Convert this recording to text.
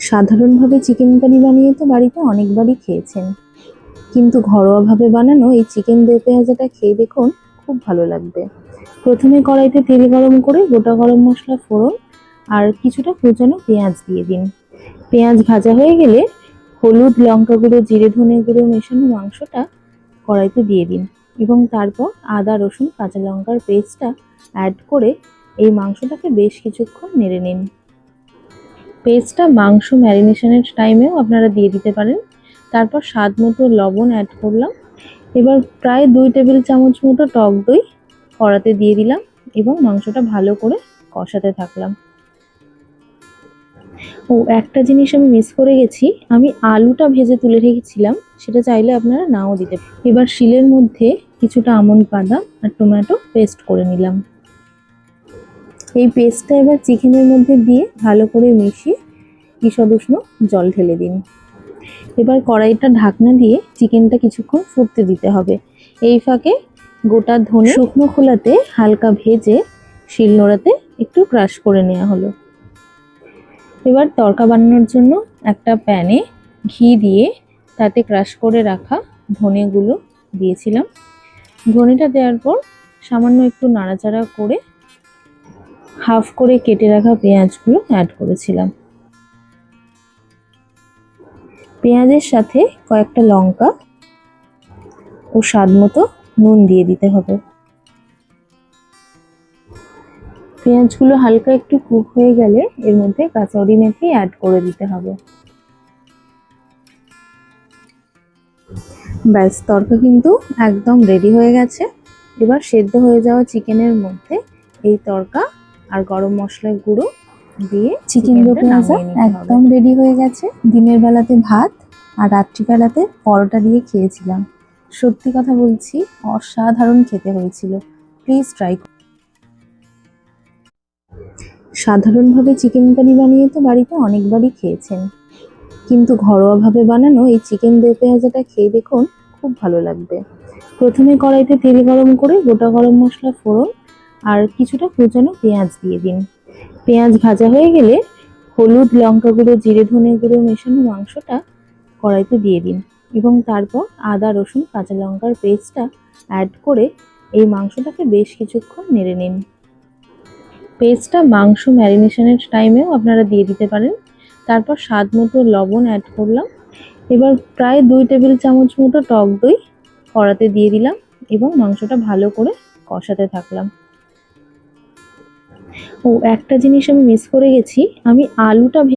সাধারণভাবে chicken curry বানিয়ে তো বাড়িতে অনেকবারই খেয়েছেন, কিন্তু ঘরোয়াভাবে বানানো এই চিকেন দো পেঁয়াজাটা খেয়ে দেখুন, খুব ভালো লাগবে। প্রথমে কড়াইতে তেল গরম করে গোটা গরম মশলা ফোড়ন আর কিছুটা কুচানো পেঁয়াজ দিয়ে দিন। পেঁয়াজ ভাজা হয়ে গেলে হলুদ, লঙ্কা গুঁড়ো, জিরে ধনে গুঁড়ো মেশানো মাংসটা কড়াইতে দিয়ে দিন এবং তারপর আদা, রসুন, কাঁচা লঙ্কার পেস্টটা অ্যাড করে এই মাংসটাকে বেশ কিছুক্ষণ নেড়ে নিন। পেস্টটা মাংস ম্যারিনেশনের টাইমেও আপনারা দিয়ে দিতে পারেন। তারপর স্বাদ মতো লবণ অ্যাড করলাম। এবার প্রায় 2 টেবিল চামচ মতো টক দই কড়াতে দিয়ে দিলাম এবং মাংসটা ভালো করে কষাতে থাকলাম। একটা জিনিস আমি মিস করে গেছি, আমি আলুটা ভেজে তুলে রেখেছিলাম, সেটা চাইলে আপনারা নাও দিতে পারেন। এবার শিলের মধ্যে কিছুটা আমন্ড বাদাম আর টমেটো পেস্ট করে নিলাম। এই পেস্টটা এবার চিকেনের মধ্যে দিয়ে ভালো করে মিশিয়ে ঈষৎ উষ্ণ জল ঢেলে দিন। এবার কড়াইটা ঢাকনা দিয়ে চিকেনটা কিছুক্ষণ ফুটতে দিতে হবে। এই ফাঁকে গোটা ধনে শুকনো খোলাতে হালকা ভেজে শিলনোড়াতে একটু ক্রাশ করে নেওয়া হলো। এবার তড়কা বানানোর জন্য একটা প্যানে ঘি দিয়ে তাতে ক্রাশ করে রাখা ধনেগুলো দিয়েছিলাম। ধনেটা দেওয়ার পর সামান্য একটু নাড়াচাড়া করে হাফ করে কেটে রাখা পেঁয়াজগুলো অ্যাড করেছিলাম। পেঁয়াজের সাথে কয়েকটা লঙ্কা ও স্বাদ মতো নুন দিয়ে দিতে হবে। পেঁয়াজগুলো হালকা একটু কুক হয়ে গেলে এর মধ্যে কাসুরি মেথি অ্যাড করে দিতে হবে। ব্যাস, তড়কা কিন্তু একদম রেডি হয়ে গেছে। এবার সেদ্ধ হয়ে যাওয়া চিকেনের মধ্যে এই তড়কা আর গরম মশলার গুঁড়ো দিয়ে চিকেন দো পেঁয়াজা একদম রেডি হয়ে গেছে। দিনের বেলাতে ভাত আর রাত্রিবেলাতে পরোটা দিয়ে খেয়েছিলাম। সত্যি কথা বলছি, অসাধারণ খেতে হয়েছিল। প্লিজ ট্রাই করুন। সাধারণভাবে চিকেন কারি বানিয়ে তো বাড়িতে অনেকবারই খেয়েছেন, কিন্তু ঘরোয়াভাবে বানানো এই চিকেন দো পেঁয়াজাটা খেয়ে দেখুন, খুব ভালো লাগবে। প্রথমে কড়াইতে তেল গরম করে গোটা গরম মশলা ফোড়ন আর কিছুটা কুচানো পেঁয়াজ দিয়ে দিন। পেঁয়াজ ভাজা হয়ে গেলে হলুদ, লঙ্কা গুঁড়ো, জিরে ধনে গুঁড়ো মেশানো মাংসটা কড়াইতে দিয়ে দিন এবং তারপর আদা, রসুন, কাঁচা লঙ্কার পেস্টটা অ্যাড করে এই মাংসটাকে বেশ কিছুক্ষণ নেড়ে নিন। পেস্টটা মাংস ম্যারিনেশনের টাইমেও আপনারা দিয়ে দিতে পারেন। তারপর স্বাদ মতো লবণ অ্যাড করলাম। এবার প্রায় 2 টেবিল চামচ মতো টক দই কড়াতে দিয়ে দিলাম এবং মাংসটা ভালো করে কষাতে থাকলাম। একটা জিনিস আমি মিস করে গেছি, আমি আলুটা